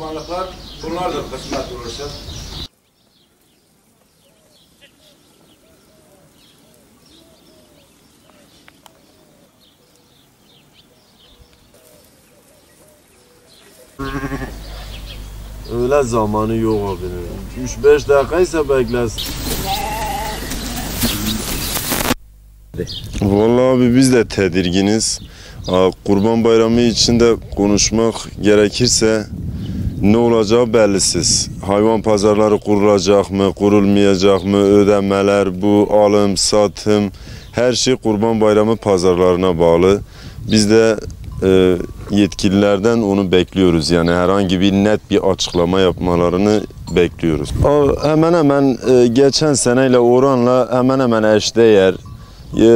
kurbanlıklar bunlardır kısmet olursa. Öyle zamanı yok abinin. 3-5 dakikaysa beklesin. Vallahi abi biz de tedirginiz. Kurban Bayramı için de konuşmak gerekirse ne olacağı bellisiz. Hayvan pazarları kurulacak mı, kurulmayacak mı, ödemeler, bu alım, satım, her şey Kurban Bayramı pazarlarına bağlı. Biz de yetkililerden onu bekliyoruz. Yani herhangi bir net bir açıklama yapmalarını bekliyoruz. Hemen hemen geçen seneyle oranla hemen hemen eşdeğer.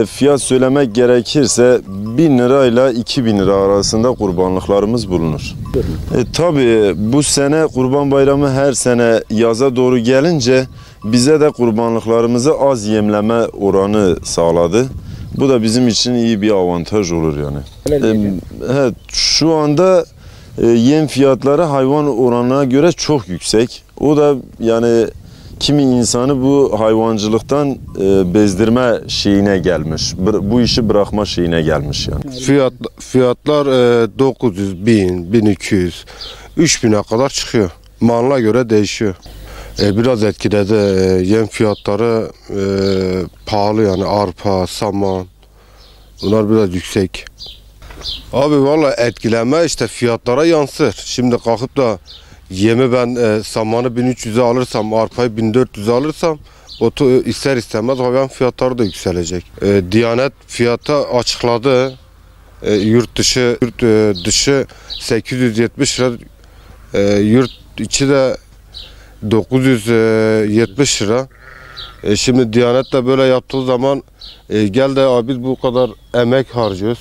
Fiyat söylemek gerekirse 1000 lirayla 2000 lira arasında kurbanlıklarımız bulunur. Tabii bu sene Kurban Bayramı her sene yaza doğru gelince bize de kurbanlıklarımızı az yemleme oranı sağladı. Bu da bizim için iyi bir avantaj olur yani. Evet, şu anda yem fiyatları hayvan oranına göre çok yüksek. O da yani kimi insanı bu hayvancılıktan bezdirme şeyine gelmiş. Bu işi bırakma şeyine gelmiş yani. Fiyatlar 900, 1000, 1200, 3000'e kadar çıkıyor. Malla göre değişiyor. Biraz etkiledi. Yem fiyatları pahalı yani arpa, saman. Bunlar biraz yüksek. Abi vallahi etkilenme işte fiyatlara yansır. Şimdi kalkıp da yemi ben samanı 1300'e alırsam, arpayı 1400'e alırsam ister istemez hayvan fiyatları da yükselecek. Diyanet fiyatı açıkladı. Yurt dışı 870 lira, yurt içi de 970 lira. Şimdi Diyanet de böyle yaptığı zaman gel de abi biz bu kadar emek harcıyoruz.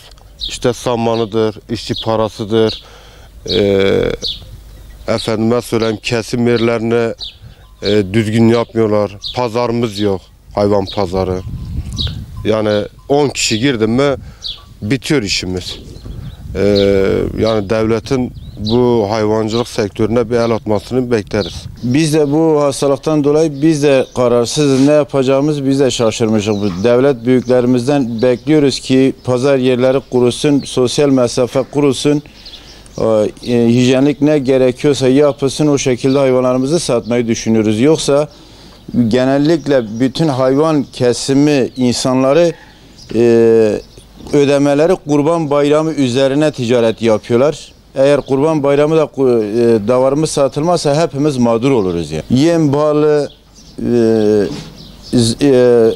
İşte samanıdır, işçi parasıdır. Efendime söyleyeyim kesim yerlerini düzgün yapmıyorlar. Pazarımız yok, hayvan pazarı. Yani 10 kişi girdi mi bitiyor işimiz. Yani devletin bu hayvancılık sektörüne bir el atmasını bekleriz. Biz de bu hastalıktan dolayı biz de kararsızız. Ne yapacağımız biz de şaşırmışız. Devlet büyüklerimizden bekliyoruz ki pazar yerleri kurulsun, sosyal mesafe kurulsun. Hijyenik ne gerekiyorsa yapılsın, o şekilde hayvanlarımızı satmayı düşünüyoruz. Yoksa genellikle bütün hayvan kesimi insanları ödemeleri Kurban Bayramı üzerine ticaret yapıyorlar. Eğer Kurban Bayramı da davarımız satılmazsa hepimiz mağdur oluruz yani. Yem pahalı,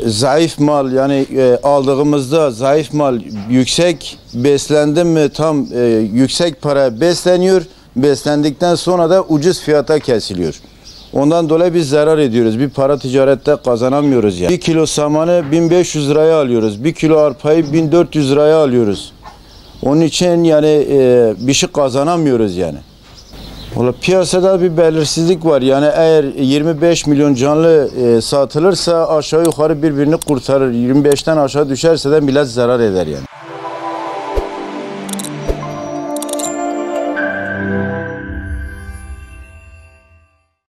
zayıf mal yani aldığımızda zayıf mal yüksek, beslendi mi tam yüksek para besleniyor. Beslendikten sonra da ucuz fiyata kesiliyor. Ondan dolayı biz zarar ediyoruz. Bir para ticarette kazanamıyoruz yani. 1 kilo samanı 1500 liraya alıyoruz. 1 kilo arpayı 1400 liraya alıyoruz. Onun için yani bir şey kazanamıyoruz yani. Valla piyasada bir belirsizlik var. Yani eğer 25 milyon canlı satılırsa aşağı yukarı birbirini kurtarır. 25'ten aşağı düşerse de millet zarar eder yani.